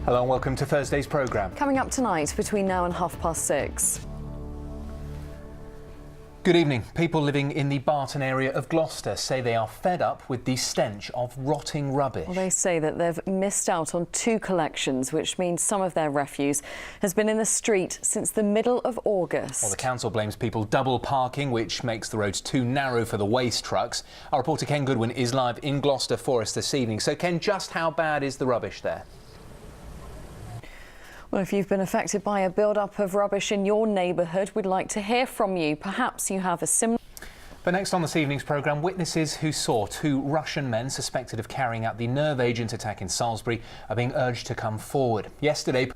Hello and welcome to Thursday's programme. Coming up tonight between now and 6:30. Good evening. People living in the Barton area of Gloucester say they are fed up with the stench of rotting rubbish. Well, they say that they've missed out on 2 collections, which means some of their refuse has been in the street since the middle of August. Well, the council blames people double parking, which makes the roads too narrow for the waste trucks. Our reporter Ken Goodwin is live in Gloucester for us this evening. So, Ken, just how bad is the rubbish there? Well, if you've been affected by a build-up of rubbish in your neighbourhood, we'd like to hear from you. Perhaps you have a similar... But next on this evening's programme, witnesses who saw 2 Russian men suspected of carrying out the nerve agent attack in Salisbury are being urged to come forward. Yesterday...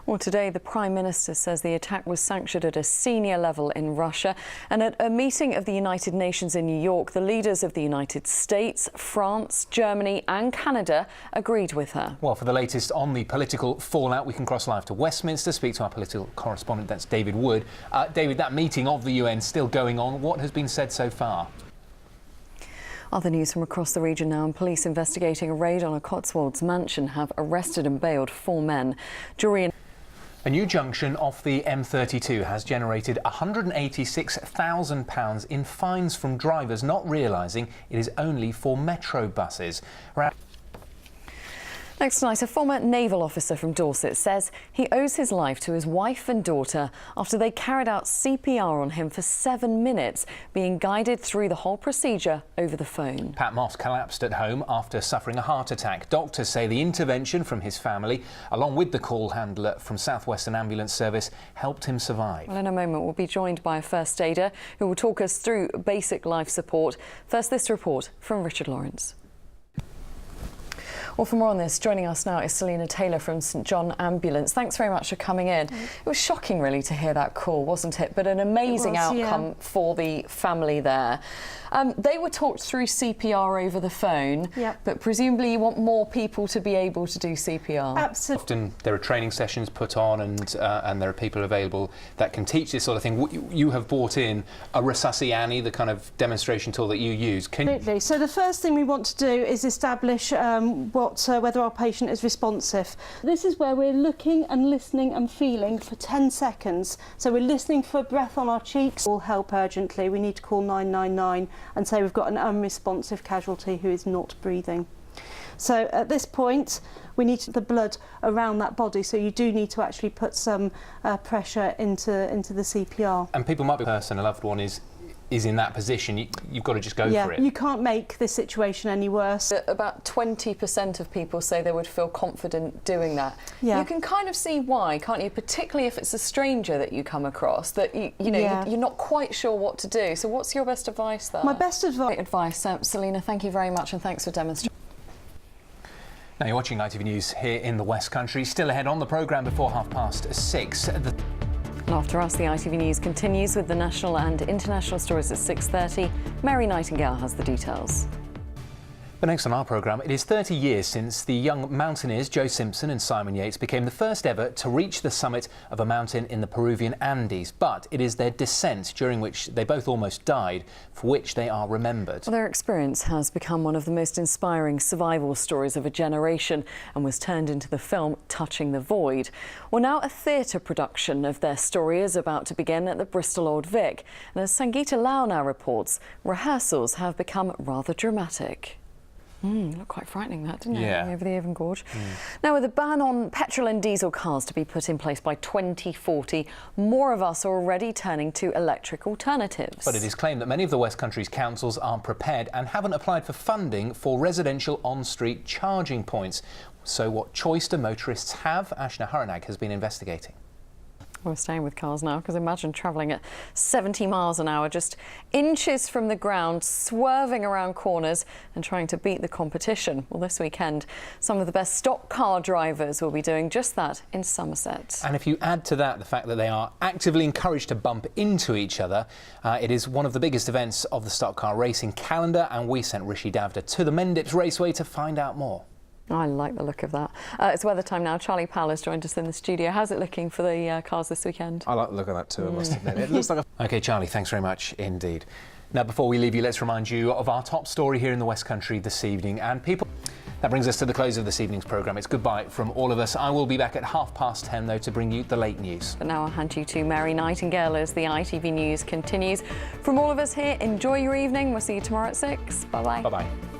Well, today the Prime Minister says the attack was sanctioned at a senior level in Russia, and at a meeting of the United Nations in New York, the leaders of the United States, France, Germany and Canada agreed with her. Well, for the latest on the political fallout, we can cross live to Westminster, speak to our political correspondent, that's David Wood. David, that meeting of the UN still going on. What has been said so far? Other news from across the region now, and police investigating a raid on a Cotswolds mansion have arrested and bailed 4 men. A new junction off the M32 has generated £186,000 in fines from drivers not realising it is only for Metro buses. Next tonight, a former naval officer from Dorset says he owes his life to his wife and daughter after they carried out CPR on him for 7 minutes, being guided through the whole procedure over the phone. Pat Moss collapsed at home after suffering a heart attack. Doctors say the intervention from his family, along with the call handler from South Western Ambulance Service, helped him survive. Well, in a moment, we'll be joined by a first aider who will talk us through basic life support. First, this report from Richard Lawrence. Well, for more on this, joining us now is Selina Taylor from St John Ambulance. Thanks very much for coming in. It was shocking, really, to hear that call, wasn't it? But an amazing outcome for the family there. They were talked through CPR over the phone, but presumably you want more people to be able to do CPR. Absolutely. Often there are training sessions put on and there are people available that can teach this sort of thing. You have brought in a Resusci-Annie, the kind of demonstration tool that you use. Absolutely. So the first thing we want to do is establish whether our patient is responsive. This is where we're looking and listening and feeling for 10 seconds. So we're listening for a breath on our cheeks. All help urgently. We need to call 999 and say we've got an unresponsive casualty who is not breathing. So at this point, we need the blood around that body, so you do need to actually put some pressure into the CPR. And people might be a person, a loved one is in that position, you've got to just go for it. You can't make the situation any worse. About 20% of people say they would feel confident doing that. Yeah. You can kind of see why, can't you? Particularly if it's a stranger that you come across, that you're not quite sure what to do. So what's your best advice there? My best advice... Great advice. Selina, thank you very much and thanks for demonstrating. Now you're watching ITV News here in the West Country. Still ahead on the programme before 6:30. And after us, the ITV News continues with the national and international stories at 6:30. Mary Nightingale has the details. But next on our programme, it is 30 years since the young mountaineers Joe Simpson and Simon Yates became the first ever to reach the summit of a mountain in the Peruvian Andes. But it is their descent, during which they both almost died, for which they are remembered. Well, their experience has become one of the most inspiring survival stories of a generation and was turned into the film Touching the Void. Well, now a theatre production of their story is about to begin at the Bristol Old Vic. And as Sangeeta Lau now reports, rehearsals have become rather dramatic. Looked quite frightening, that, didn't it? Yeah. Over the Avon Gorge. Now, with a ban on petrol and diesel cars to be put in place by 2040, more of us are already turning to electric alternatives. But it is claimed that many of the West Country's councils aren't prepared and haven't applied for funding for residential on-street charging points. So what choice do motorists have? Ashna Haranag has been investigating. We're staying with cars now, because imagine travelling at 70 miles an hour, just inches from the ground, swerving around corners and trying to beat the competition. Well, this weekend, some of the best stock car drivers will be doing just that in Somerset. And if you add to that the fact that they are actively encouraged to bump into each other, it is one of the biggest events of the stock car racing calendar, and we sent Rishi Davda to the Mendips Raceway to find out more. I like the look of that. It's weather time now. Charlie Powell has joined us in the studio. How's it looking for the cars this weekend? I like the look of that too, I must admit. It looks like a... OK, Charlie, thanks very much indeed. Now, before we leave you, let's remind you of our top story here in the West Country this evening. And people... That brings us to the close of this evening's programme. It's goodbye from all of us. I will be back at 10:30, though, to bring you the late news. But now I'll hand you to Mary Nightingale as the ITV News continues. From all of us here, enjoy your evening. We'll see you tomorrow at 6. Bye-bye. Bye-bye.